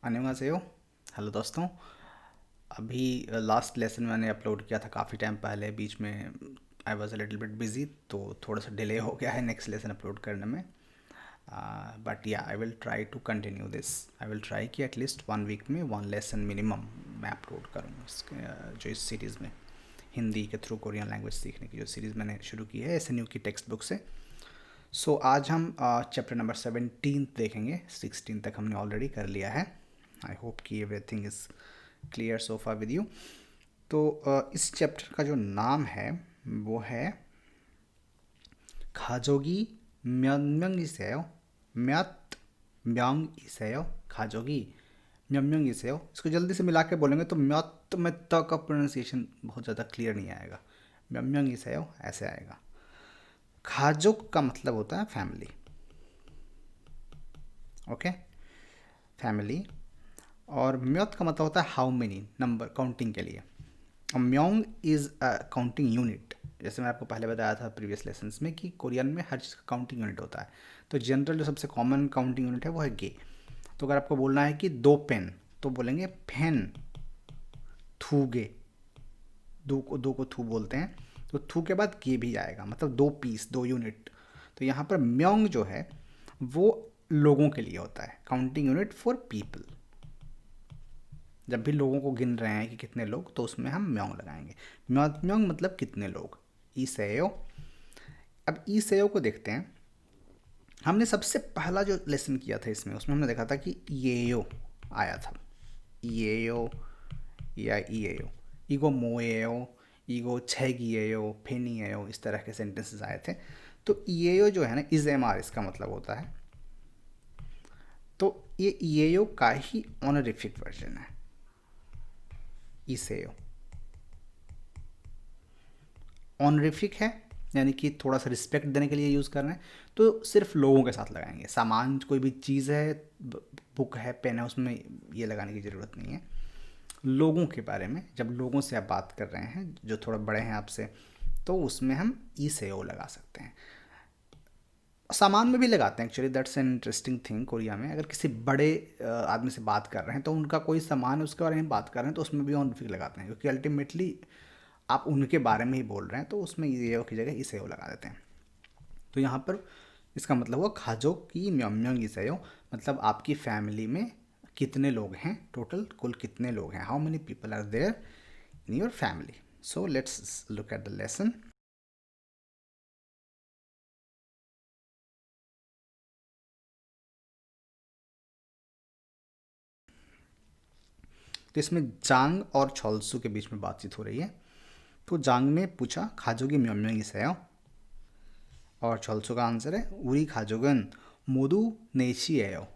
अन्यवासेयो। Hello दोस्तों। अभी last lesson मैंने अपलोड किया था काफ़ी टाइम पहले, बीच में I was a little bit busy, तो थोड़ा सा डिले हो गया है नेक्स्ट लेसन अपलोड करने में। बट या I will try to continue this. I will try कि एटलीस्ट 1 वीक में 1 लेसन मिनिमम मैं अपलोड करूँ जो इस सीरीज़ में हिंदी के थ्रू कोरियन लैंग्वेज सीखने की जो सीरीज़ मैंने शुरू की है SNU की टेक्स्ट बुक से। सो आज हम चैप्टर नंबर 17 देखेंगे। 16 तक हमने ऑलरेडी कर लिया है। आई होप कि everything is clear so far with you. तो इस चैप्टर का जो नाम है वो है खाजोगी म्यंग इसेयो। म्यत म्यंग इसेयो खाजोगी म्यंग इसेयो। इसको जल्दी से मिला के बोलेंगे तो म्यत में त का प्रोनाउंसिएशन बहुत ज़्यादा क्लियर नहीं आएगा। म्यंग इसेयो ऐसे आएगा। खाजोक का मतलब होता है फैमिली। Okay, family. और म्योत का मतलब होता है हाउ मेनी, नंबर काउंटिंग के लिए। और Mueang is a counting unit. जैसे मैं आपको पहले बताया था प्रीवियस लेसन्स में कि कोरियन में हर चीज़ का काउंटिंग यूनिट होता है। तो जनरल जो सबसे कॉमन काउंटिंग यूनिट है वो है गे। तो अगर आपको बोलना है कि 2 पेन तो बोलेंगे पेन थूगे। दो को थू बोलते हैं, तो थू के बाद गे भी आएगा, मतलब 2 पीस 2 यूनिट। तो यहाँ पर म्योंग जो है वो लोगों के लिए होता है, काउंटिंग यूनिट फॉर पीपल। जब भी लोगों को गिन रहे हैं कि कितने लोग, तो उसमें हम म्योंग लगाएंगे। म्योंग मतलब कितने लोग। ई सेयो। अब ई सेयो को देखते हैं। हमने सबसे पहला जो लेसन किया था इसमें, उसमें हमने देखा था कि येयो आया था। येयो या ईएयो, ईगो मोएयो, ईगो छेगिएयो, फेनिएयो, इस तरह के सेंटेंसेस आए थे। तो ईएयो जो है ना, इज एम आर इसका मतलब होता है। तो ये ईएयो का ही ऑनरिफिक वर्जन है, ईसेयो। ऑनरिफिक है, यानी कि थोड़ा सा रिस्पेक्ट देने के लिए यूज़ कर रहे हैं, तो सिर्फ लोगों के साथ लगाएंगे। सामान कोई भी चीज़ है, बुक है, पेन है, उसमें ये लगाने की ज़रूरत नहीं है। लोगों के बारे में, जब लोगों से आप बात कर रहे हैं जो थोड़ा बड़े हैं आपसे, तो उसमें हम ई से ओ लगा सकते हैं। सामान में भी लगाते हैं actually, that's an interesting thing. Korea में अगर किसी बड़े आदमी से बात कर रहे हैं तो उनका कोई सामान है उसके बारे में बात कर रहे हैं, तो उसमें भी ऑनरिफिक लगाते हैं, क्योंकि अल्टीमेटली आप उनके बारे में ही बोल रहे हैं, तो उसमें ये की जगह इसेयो लगा देते हैं। तो यहाँ पर इसका मतलब हुआ खाजो की म्योंग इसेयो, मतलब आपकी फैमिली में कितने लोग हैं, टोटल कुल कितने लोग हैं, how many people are there in your family. So let's look at the lesson. तो इसमें जांग और छोलसू के बीच में बातचीत हो रही है। तो जांग ने पूछा खाजोगी म्योंग इसेयो, और छोलसू का आंसर है उरी खाजोगन मोदू नेशिएयो।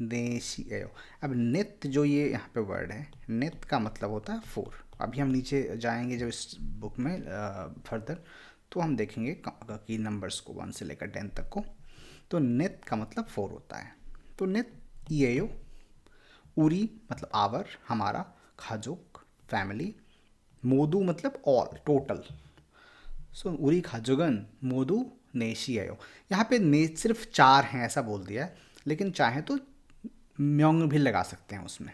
नेशिएयो। अब नेत जो ये यहाँ पे वर्ड है, नेत का मतलब होता है 4। अभी हम नीचे जाएंगे जब इस बुक में फर्दर, तो हम देखेंगे कि नंबर्स को 1 से लेकर 10 तक को। तो नेत का मतलब 4 होता है। तो नेत ईएयो। उरी मतलब आवर, हमारा। खाजोक फैमिली। मोदू मतलब ऑल, टोटल। सो उरी खाजोगन मोदू नेशी आयो। यहाँ पे ने सिर्फ 4 हैं ऐसा बोल दिया है, लेकिन चाहे तो म्योंग भी लगा सकते हैं उसमें,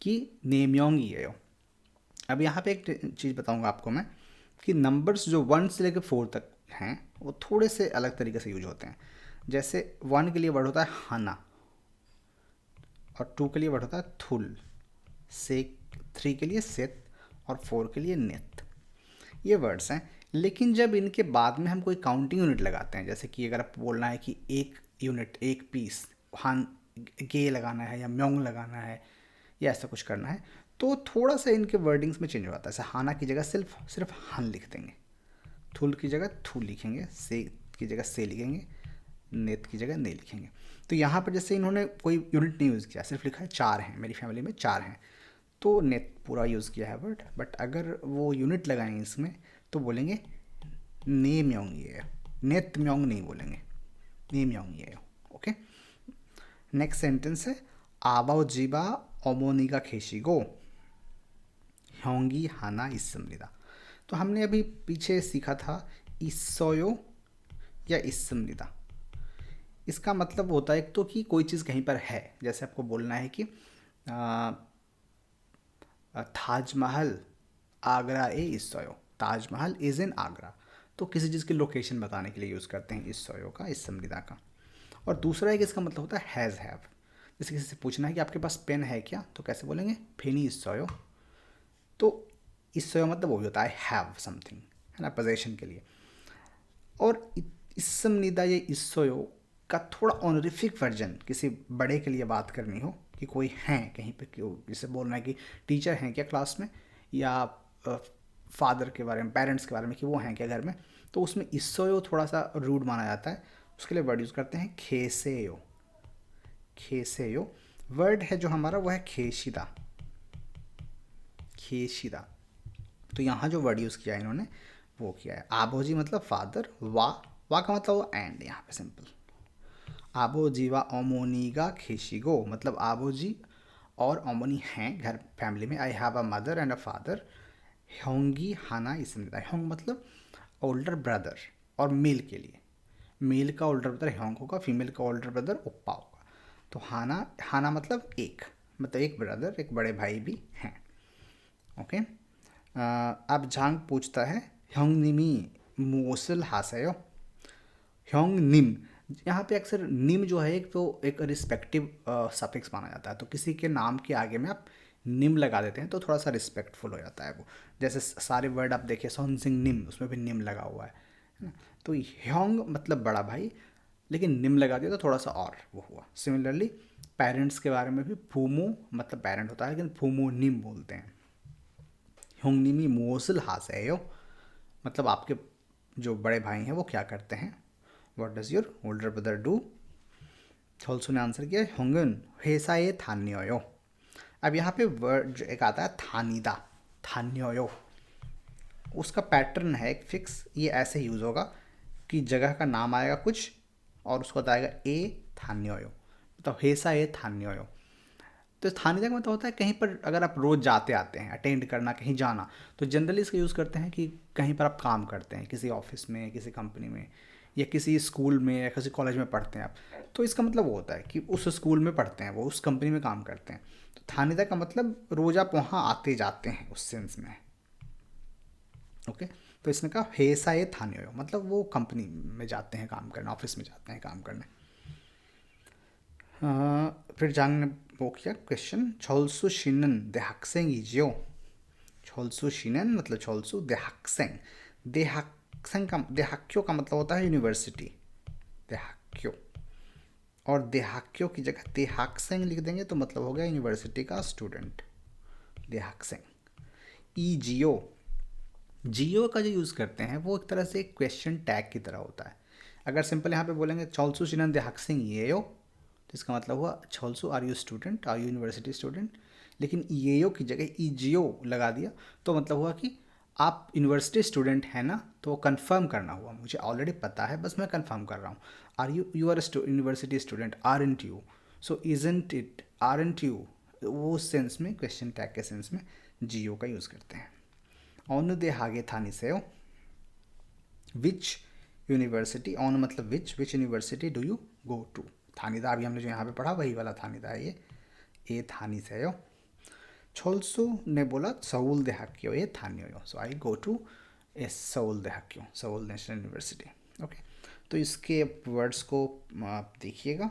कि ने म्योंग ही आयो। अब यहाँ पे एक चीज़ बताऊँगा आपको मैं, कि नंबर्स जो 1 से लेकर 4 तक हैं वो थोड़े से अलग तरीके से यूज होते हैं। जैसे 1 के लिए वर्ड होता है हाना, और 2 के लिए वर्ड होता है थुल, से 3 के लिए सेत, और 4 के लिए नेत। ये वर्ड्स हैं। लेकिन जब इनके बाद में हम कोई काउंटिंग यूनिट लगाते हैं, जैसे कि अगर आप बोलना है कि एक यूनिट, एक पीस, हान गे लगाना है या म्योंग लगाना है या ऐसा कुछ करना है, तो थोड़ा सा इनके वर्डिंग्स में चेंज हो जाता है। जैसे हाना की जगह सिर्फ सिर्फ हान लिख देंगे, थुल की जगह थू लिखेंगे, से की जगह से लिखेंगे, नेत की जगह ने लिखेंगे। तो यहाँ पर जैसे इन्होंने कोई यूनिट नहीं यूज़ किया, सिर्फ लिखा है 4 हैं, मेरी फैमिली में 4 हैं, तो नेत पूरा यूज़ किया है वर्ड। बट अगर वो यूनिट लगाएंगे इसमें, तो बोलेंगे ने म्योंग ये, नेत म्योंग नहीं बोलेंगे, ने म्योंग ये। ओके, नेक्स्ट सेंटेंस है आबाओ जीबा ओमोनिगा खेशिगो होंगी हाना इसमनिदा। तो हमने अभी पीछे सीखा था इसोयो या इसमनिदा। इसका मतलब होता है एक तो कि कोई चीज़ कहीं पर है, जैसे आपको बोलना है कि ताजमहल आगरा ए इसोयो, ताजमहल इज़ इन आगरा। तो किसी चीज़ की लोकेशन बताने के लिए यूज़ करते हैं इसोयो का, इस संविदा का। और दूसरा एक इसका मतलब होता है हैज़ हैव। जैसे किसी से पूछना है कि आपके पास पेन है क्या, तो कैसे बोलेंगे, फेनी इसोयो। तो इसोयो मतलब वो होता है हैव समथिंग, है ना, पोजेशन के लिए। और इसमनिदा ये इसोयो का थोड़ा ऑनरिफिक वर्जन, किसी बड़े के लिए बात करनी हो कि कोई हैं कहीं पे, जैसे बोलना है कि टीचर हैं क्या क्लास में, या फादर के बारे में, पेरेंट्स के बारे में कि वो हैं क्या घर में, तो उसमें इसोयो थोड़ा सा रूड माना जाता है। उसके लिए वर्ड यूज़ करते हैं खेसेयो। खेसेयो वर्ड है जो हमारा वो है खेशिदा, खेशिदा। तो यहाँ जो वर्ड यूज़ किया है इन्होंने वो किया है आबोजी मतलब फादर, वा का मतलब वो एंड, यहाँ पे सिंपल। आबोजी वा ओमोनीगा खेशिगो मतलब आबोजी और ओमोनी हैं घर फैमिली में। I have a mother and a father. होंगी हाना इसमें, होंग मतलब ओल्डर ब्रदर, और मेल के लिए मेल का ओल्डर ब्रदर होंग होगा, फीमेल का ओल्डर ब्रदर ओप्पा होगा। तो हाना, हाना मतलब एक ब्रदर, एक बड़े भाई भी हैं। ओके। अब झांग पूछता है ह्योंगनिमी मोसल हासयो। ह्योंग निम, यहाँ पे अक्सर निम जो है एक तो एक रिस्पेक्टिव सफिक्स माना जाता है, तो किसी के नाम के आगे में आप निम लगा देते हैं तो थोड़ा सा रिस्पेक्टफुल हो जाता है वो। जैसे सारे वर्ड आप देखिए, सोन सिंह निम, उसमें भी निम लगा हुआ है ना। तो ह्योंग मतलब बड़ा भाई, लेकिन निम लगा दिया तो थोड़ा सा और वो हुआ। सिमिलरली पेरेंट्स के बारे में भी फूमो मतलब पेरेंट होता है, लेकिन फूमो निम बोलते हैं। ह्योंगनिमी मोसल हासेयो मतलब आपके जो बड़े भाई हैं वो क्या करते हैं। What does your older brother do. Cheolsu ने आंसर किया होंगन हेसा ये थान्योयो। अब यहाँ पे वर्ड जो एक आता है थानीदा, थान्योयो, उसका पैटर्न है एक फिक्स, ये ऐसे यूज़ होगा कि जगह का नाम आएगा कुछ और उसको बताएगा ए थान्योयो, मतलब हेसा ए थान्योयो। तो स्थानीय का मतलब होता है कहीं पर अगर आप रोज़ जाते आते हैं, अटेंड करना, कहीं जाना, तो जनरली इसका यूज़ करते हैं कि कहीं पर आप काम करते हैं, किसी ऑफिस में, किसी कंपनी में, या किसी स्कूल में या किसी कॉलेज में पढ़ते हैं आप, तो इसका मतलब वो होता है कि उस स्कूल में पढ़ते हैं, वो उस कंपनी में काम करते हैं। तो थानेदा का मतलब रोज़ आप वहाँ आते जाते हैं उस सेंस में। ओके। तो इसने कहा हेसा ये थाने मतलब वो कंपनी में जाते हैं काम करने, ऑफिस में जाते हैं काम करने। फिर जांग ने वो किया क्वेश्चन, छोलसु शिनन देहाक्सेंग इजियो। छोलसु शिनन मतलब छोलसु देहाक्सेंग, देहाक्सेंग का देहाक्यो का मतलब होता है यूनिवर्सिटी, देहाक्यो। और देहाक्यो की जगह देहाक्सेंग लिख देंगे तो मतलब हो गया यूनिवर्सिटी का स्टूडेंट, देहाक्सेंग। ई जियो, जियो का जो यूज़ करते हैं वो एक तरह से क्वेश्चन टैग की तरह होता है। अगर सिंपल यहाँ पे बोलेंगे छोलसु शिनन देहाक्सेंग ये यो, तो इसका मतलब हुआ Cheolsu are you student, are you university student. लेकिन ईएयो की जगह ईजियो लगा दिया तो मतलब हुआ कि आप यूनिवर्सिटी स्टूडेंट हैं ना, तो वो कन्फर्म करना हुआ, मुझे ऑलरेडी पता है बस मैं कन्फर्म कर रहा हूँ। Are you you are university student, aren't you, so isn't it, aren't you, वो सेंस में, क्वेश्चन टैग के सेंस में जियो का यूज़ करते हैं। ऑन दे हागे थानी से विच यूनिवर्सिटी, ऑन मतलब which university do you go to. थानीदा अभी हमने जो यहाँ पे पढ़ा वही वाला थानीदा है ये, ए थानी से यो। छोलसु ने बोला सऊल दे हाक्यो ए थान्यो यो, सो आई गो टू ए सऊल दे हाक्यो, सऊल नेशनल यूनिवर्सिटी। ओके। तो इसके वर्ड्स को आप देखिएगा।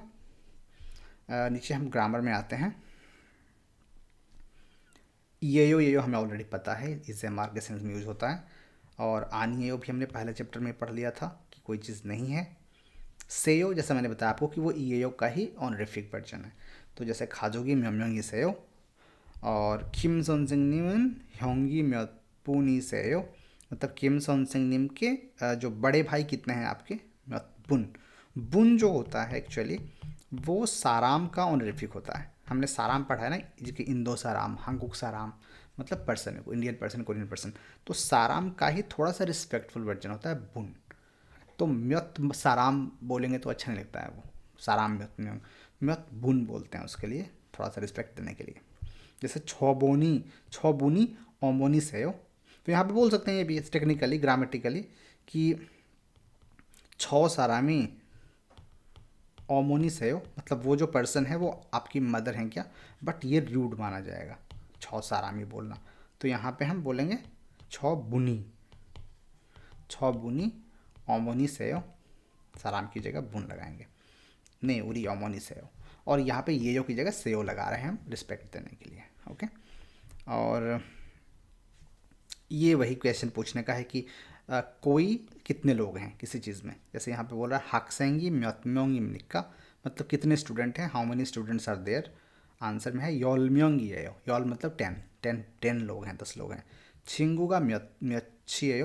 नीचे हम ग्रामर में आते हैं। ये यो हमें ऑलरेडी पता है, इस एम आर के सेंस में यूज होता है। और आनी यो भी हमने पहले चैप्टर में पढ़ लिया था कि कोई चीज़ नहीं है। सेयो जैसा मैंने बताया आपको कि वो ईएयो का ही ऑनरिफिक वर्जन है। तो जैसे खाजोगी म्योम्योंगी सेयो, और किम सोनसिंगनिम ह्योंगी म्योपुनी सेयो, मतलब किम सोनसिंगनिम के जो बड़े भाई कितने हैं आपके, बुन। बुन जो होता है एक्चुअली वो साराम का ऑनरिफिक होता है। हमने साराम पढ़ा है ना, जिसके इंदो साराम, हांगुक साराम, मतलब पर्सन है, इंडियन पर्सन, कोरियन पर्सन। तो साराम का ही थोड़ा सा रिस्पेक्टफुल वर्जन होता है बुन। तो म्यत साराम बोलेंगे तो अच्छा नहीं लगता है, वो साराम म्यत नहीं, म्यत बुन बोलते हैं उसके लिए, थोड़ा सा रिस्पेक्ट देने के लिए। जैसे छबोनी, छबुनी ओमोनी से हो, तो यहाँ पे बोल सकते हैं ये भी टेक्निकली ग्रामेटिकली कि छो सारामी ओमोनी सेयो मतलब वो जो पर्सन है वो आपकी मदर हैं क्या, बट ये रूड माना जाएगा छौ सारामी बोलना। तो यहाँ पे हम बोलेंगे छौ बुनी, छौ बुनी ओमोनी सेयो, साराम की जगह बुन लगाएंगे, ने उरी ओमोनी सेयो। और यहाँ पे ये जो की जगह सेयो लगा रहे हैं हम रिस्पेक्ट देने के लिए। ओके, और ये वही क्वेश्चन पूछने का है कि कोई कितने लोग हैं किसी चीज़ में। जैसे यहाँ पे बोल रहा है हाक्सेंगी म्योंगी निक्का, मतलब कितने स्टूडेंट हैं, how many students are there. Answer में है योलम्योंगी है, योल मतलब 10 लोग हैं, 10 लोग हैं। छिंगूगा म्योच्छी है,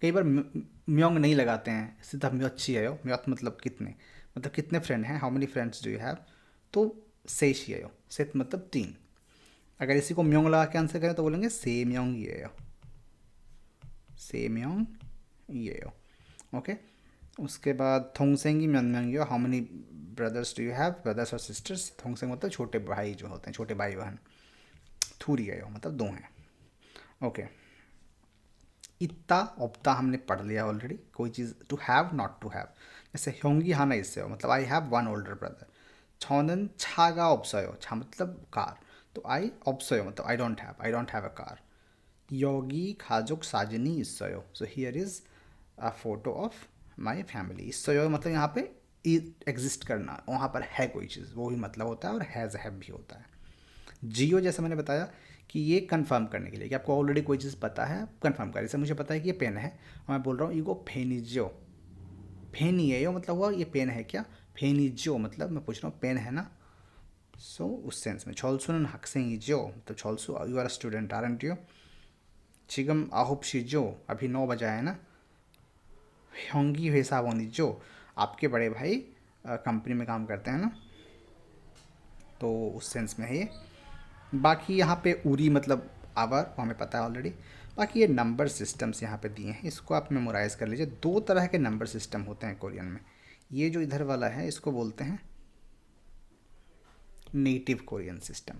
कई बार म्योंग नहीं लगाते हैं, सीधा म्योच्छी है, म्योत मतलब कितने, मतलब कितने फ्रेंड हैं, how many friends do you have. तो सेशी है, सेत मतलब 3। अगर इसी को म्योंग लगा के आंसर करें तो बोलेंगे से म्योंग ये, सेम्योंग ये। ओके, उसके बाद थोंगसेंगी म्योंग, how many brothers do you have, brothers और सिस्टर्स। थोंगसेंग मतलब छोटे भाई जो होते हैं, छोटे भाई बहन। थूरी है मतलब 2 हैं। ओके, इत्ता ओप्ता हमने पढ़ लिया ऑलरेडी, कोई चीज़ to have not to have. जैसे होंगी हाना इससे हो मतलब आई हैव 1 ओल्डर ब्रदर। छौनन छागा ऑप्सयो, छा मतलब कार, तो आई ऑप्सयो मतलब I don't have a car. योगी खाजुक साजनी इसयो, so here is a photo of my family. इसयो मतलब यहाँ पे एग्जिस्ट करना, वहाँ पर है कोई चीज़, वो भी मतलब होता है, और हैज़ हैव भी होता है। जियो जैसे मैंने बताया कि ये कंफर्म करने के लिए कि आपको ऑलरेडी कोई चीज़ पता है, कंफर्म करें। जैसे मुझे पता है कि ये पेन है और मैं बोल रहा हूँ ईगो फेनिजो, फेनियो मतलब हुआ ये पेन है क्या, फेनिजो मतलब मैं पूछ रहा हूँ पेन है ना। सो उस सेंस में छोलसुन हक्सेंगिजो मतलब Cheolsu you are student aren't you. 지금 9시죠, अभी 9 बजा है ना। होंगी वैसा होनी जो, आपके बड़े भाई कंपनी में काम करते हैं ना, तो उस सेंस में है ये। बाकी यहाँ पे उरी मतलब आवर, वो हमें पता है ऑलरेडी। बाकी ये नंबर सिस्टम्स यहाँ पे दिए हैं, इसको आप मेमोराइज़ कर लीजिए। 2 तरह के नंबर सिस्टम होते हैं कोरियन में। ये जो इधर वाला है इसको बोलते हैं नेटिव कोरियन सिस्टम,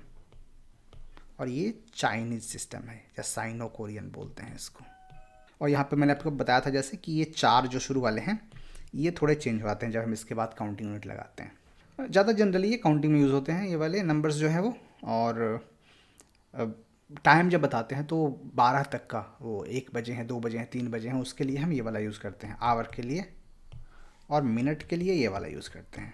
और ये चाइनीज़ सिस्टम है या साइनो कोरियन बोलते हैं इसको। और यहाँ पे मैंने आपको बताया था जैसे कि ये 4 जो शुरू वाले हैं ये थोड़े चेंज हो जाते हैं जब हम इसके बाद काउंटिंग यूनिट लगाते हैं। ज़्यादा जनरली ये काउंटिंग में यूज़ होते हैं ये वाले नंबर्स जो हैं वो। और टाइम जब बताते हैं तो 12 तक का, वो 1 बजे हैं, 2 बजे हैं, 3 बजे हैं, उसके लिए हम ये वाला यूज़ करते हैं आवर के लिए। और मिनट के लिए ये वाला यूज़ करते हैं।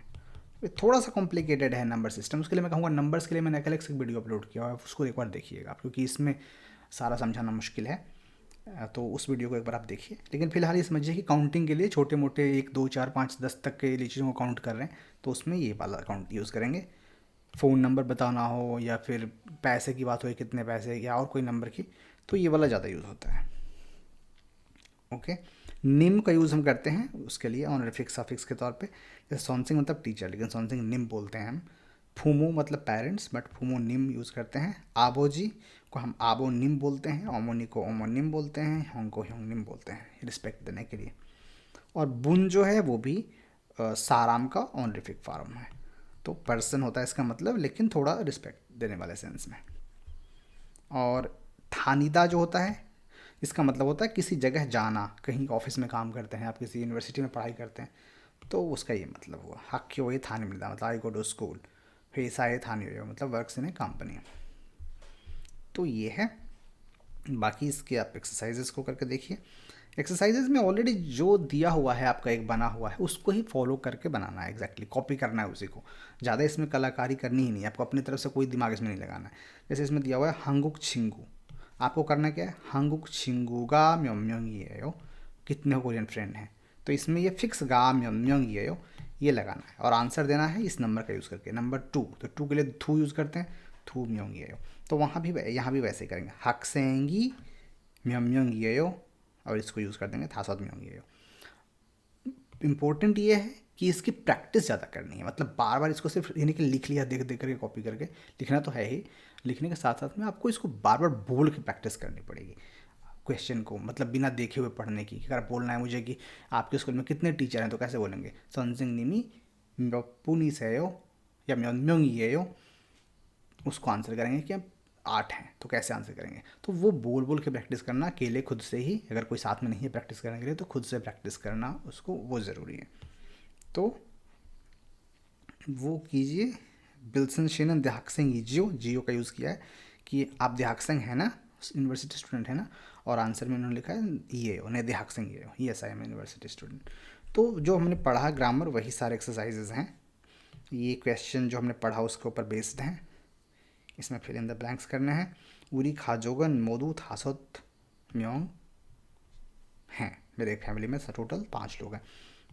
ये थोड़ा सा कॉम्प्लिकेटेड है नंबर सिस्टम, उसके लिए मैं कहूँगा नंबर्स के लिए मैंने अलग से वीडियो अपलोड किया है, उसको एक बार देखिएगा क्योंकि इसमें सारा समझाना मुश्किल है। तो उस वीडियो को एक बार आप देखिए। लेकिन फिलहाल ये समझिए कि काउंटिंग के लिए छोटे मोटे 1 2 4 5 10 तक के लिए चीज़ों को काउंट कर रहे हैं तो उसमें ये वाला काउंट यूज़ करेंगे। फ़ोन नंबर बताना हो या फिर पैसे की बात हो कितने पैसे या और कोई नंबर की, तो ये वाला ज़्यादा यूज़ होता है। ओके, निम का यूज़ हम करते हैं उसके लिए ऑनरिफिक्स सफिक्स के तौर पे। जैसे सॉन्सिंग मतलब टीचर, लेकिन सॉन्सिंग निम बोलते हैं हम। फूमो मतलब पेरेंट्स, बट फूमो निम यूज़ करते हैं। आबोजी को हम आबो निम बोलते हैं, ओमोनी को ओमो निम बोलते हैं, होंग को होंग निम बोलते हैं रिस्पेक्ट देने के लिए। और बुन जो है वो भी साराम का ऑनरिफिक फॉर्म है, तो पर्सन होता है इसका मतलब, लेकिन थोड़ा रिस्पेक्ट देने वाले सेंस में। और थानिदा जो होता है इसका मतलब होता है किसी जगह जाना, कहीं ऑफिस में काम करते हैं आप, किसी यूनिवर्सिटी में पढ़ाई करते हैं, तो उसका ये मतलब हुआ। हक्यो ये थाने मिलता मतलब आई गो टू स्कूल, फिर ईसाए थाने हो मतलब वर्क्स इन ए कंपनी। तो ये है। बाकी इसके आप एक्सरसाइजेस को करके देखिए। एक्सरसाइजेज में ऑलरेडी जो दिया हुआ है आपका एक बना हुआ है उसको ही फॉलो करके बनाना है, एग्जैक्टली कॉपी करना है उसी को। ज़्यादा इसमें कलाकारी करनी ही नहीं है आपको, अपनी तरफ से कोई दिमाग इसमें नहीं लगाना है। जैसे इसमें दिया हुआ है हंगुक छिंगू, आपको करना क्या है, हंगुक छिंगूगा म्योंग ये हो, कितने कोरियन फ्रेंड हैं, तो इसमें ये फिक्स गा म्योंग ये हो ये लगाना है और आंसर देना है इस नंबर का यूज़ करके। नंबर 2, तो 2 के लिए थू यूज़ करते हैं, थू म्योंग ये हो। तो वहाँ भी यहाँ भी वैसे ही करेंगे, हक्सेंगी म्योंग ये हो और इसको यूज़ कर देंगे थासौत म्योंग ये हो। इम्पोर्टेंट ये है कि इसकी प्रैक्टिस ज़्यादा करनी है, मतलब बार बार इसको सिर्फ यानी कि लिख लिया देख देख करके कॉपी करके लिखना तो है ही, लिखने के साथ साथ में आपको इसको बार बार बोल के प्रैक्टिस करनी पड़ेगी क्वेश्चन को, मतलब बिना देखे हुए पढ़ने की। अगर बोलना है मुझे कि आपके स्कूल में कितने टीचर हैं तो कैसे बोलेंगे, सनसिंग निमी म्योपुनी सेयो या म्योंग येयो, उसको आंसर करेंगे कि 8 हैं तो कैसे आंसर करेंगे। तो वो बोल बोल के प्रैक्टिस करना अकेले खुद से ही, अगर कोई साथ में नहीं है प्रैक्टिस करने के लिए तो खुद से प्रैक्टिस करना उसको वो ज़रूरी है। तो वो कीजिए बिल्सन शेनन देहाक्सेंग जियो का यूज़ किया है कि आप देहाक्सेंग है ना, यूनिवर्सिटी स्टूडेंट है ना, और आंसर में उन्होंने लिखा है ये हो, नहीं देहाक्सेंग ये हो, yes I am university student. तो जो हमने पढ़ा ग्रामर वही सारे एक्सरसाइजेज हैं, ये क्वेश्चन जो हमने पढ़ा उसके ऊपर बेस्ड हैं। इसमें फिल इन द ब्लैंक्स करने हैं। उरी खाजोगन मोदू थासोत म्योंग हैं, मेरे फैमिली में टोटल 5 लोग हैं,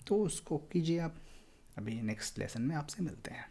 तो उसको कीजिए आप। अभी नेक्स्ट लेसन में आपसे मिलते हैं।